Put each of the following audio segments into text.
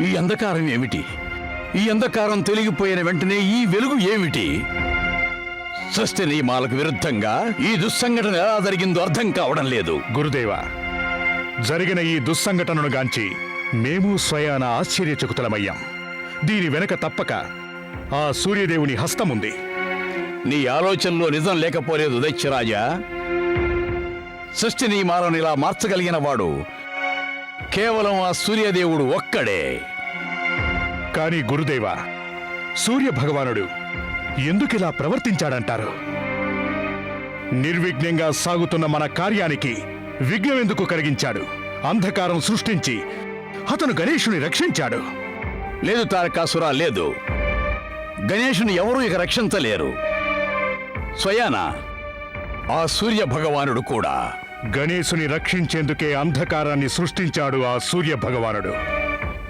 ఈ అంధకారం ఏమిటి? ఈ అంధకారం తొలగిపోయిన వెంటనే ఈ వెలుగు ఏమిటి? సృష్టి నియమాలకు విరుద్ధంగా ఈ దుస్సంఘటన ఎలా జరిగిందో అర్థం కావడం లేదు. గురుదేవ, జరిగిన ఈ దుస్సంఘటనను గాంచి మేము స్వయాన ఆశ్చర్యచకితులమయ్యాం. దీని వెనక తప్పక ఆ సూర్యదేవుని హస్తముంది. నీ ఆలోచనలో నిజం లేకపోలేదు దైత్యరాజా. సృష్టి నియమాలను ఇలా మార్చగలిగిన వాడు కేవలం ఆ సూర్యదేవుడు ఒక్కడే. కాని గురుదేవ, సూర్య భగవానుడు ఎందుకిలా ప్రవర్తించాడంటారు? నిర్విఘ్నంగా సాగుతున్న మన కార్యానికి విఘ్నం ఎందుకు కలిగించాడు? అంధకారం సృష్టించి అతను గణేశుని రక్షించాడు. లేదు తారకాసురా, లేదు. గణేశుని ఎవరూ ఇక రక్షించలేరు. స్వయాన ఆ సూర్య భగవానుడు కూడా. గణేశుని రక్షించేందుకే అంధకారాన్ని సృష్టించాడు ఆ సూర్య భగవానుడు.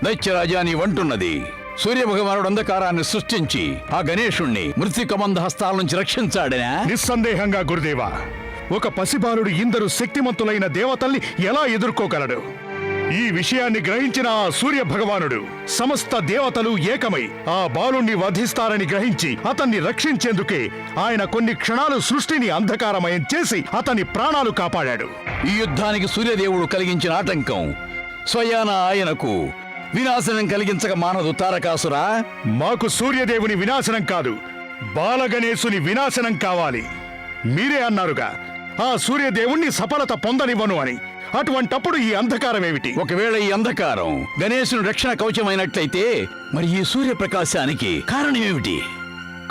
దైత్యరాజా, నీవంటున్నది సూర్యభగవానుడు అంధకారాన్ని సృష్టించి ఆ గణేశుణ్ణి మృత్యుకమంద హస్తాల నుంచి రక్షించాడనా? నిస్సందేహంగా గురుదేవా. ఒక పసిబాలుడు ఇందరు శక్తిమంతులైన దేవతల్ని ఎలా ఎదుర్కోగలడు? ఈ విషయాన్ని గ్రహించిన ఆ సూర్య భగవానుడు సమస్త దేవతలు ఏకమై ఆ బాలుణ్ణి వధిస్తారని గ్రహించి అతన్ని రక్షించేందుకే ఆయన కొన్ని క్షణాలు సృష్టిని అంధకారమయం చేసి అతని ప్రాణాలు కాపాడాడు. ఈ యుద్ధానికి సూర్యదేవుడు కలిగించిన ఆటంకం స్వయాన ఆయనకు వినాశనం కలిగించక మానదు తారకాసురా. మాకు సూర్యదేవుని వినాశనం కాదు, బాలగణేశుని వినాశనం కావాలి. మీరే అన్నారుగా ఆ సూర్యదేవుణ్ణి సఫలత పొందనివ్వను అని. అటువంటప్పుడు ఈ అంధకారం ఏమిటి? ఒకవేళ ఈ అంధకారం గణేశుని రక్షణ కవచమైనట్లయితే మరి ఈ సూర్యప్రకాశానికి కారణమేమిటి?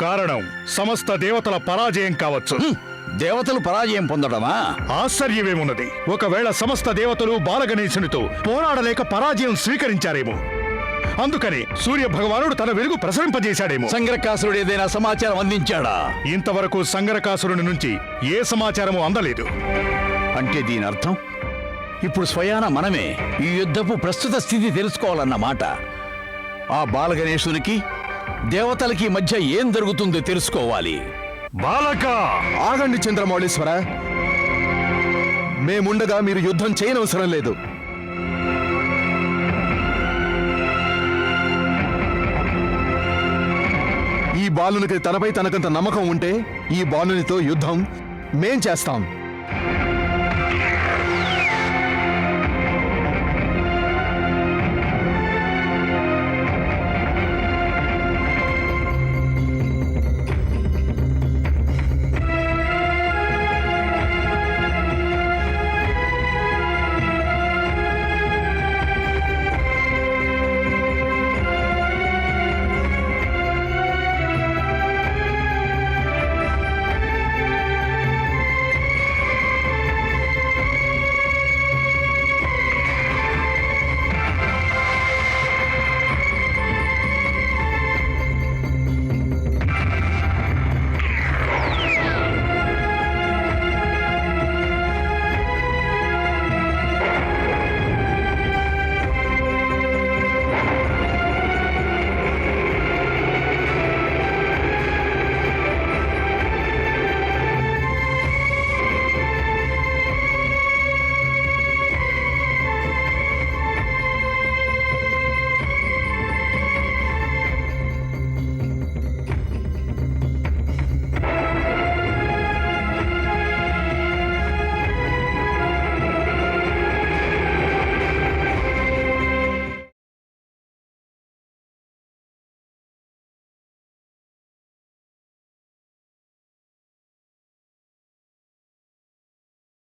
కారణం సమస్త దేవతల పరాజయం కావచ్చు. దేవతలు పరాజయం పొందడమా? ఆశ్చర్యమేమున్నది? ఒకవేళ సమస్త దేవతలు బాలగణేశునితో పోరాడలేక పరాజయం స్వీకరించారేమో. అందుకని సూర్య భగవానుడు తన వెలుగు ప్రసరింపజేశాడేమో. సంగ్రకాసురుడు ఏదైనా సమాచారం అందించాడా? ఇంతవరకు సంగ్రకాసురుని నుంచి ఏ సమాచారము అందలేదు. అంటే దీని అర్థం ఇప్పుడు స్వయాన మనమే ఈ యుద్ధపు ప్రస్తుత స్థితి తెలుసుకోవాలన్నమాట. ఆ బాలగణేశునికి దేవతలకి మధ్య ఏం జరుగుతుందో తెలుసుకోవాలి. బాలక! ఆగండి చంద్రమౌళీశ్వర, మేముండగా మీరు యుద్ధం చేయనవసరం లేదు. ఈ బాలునికి తనపై తనకంత నమ్మకం ఉంటే ఈ బాలునితో యుద్ధం మేం చేస్తాం.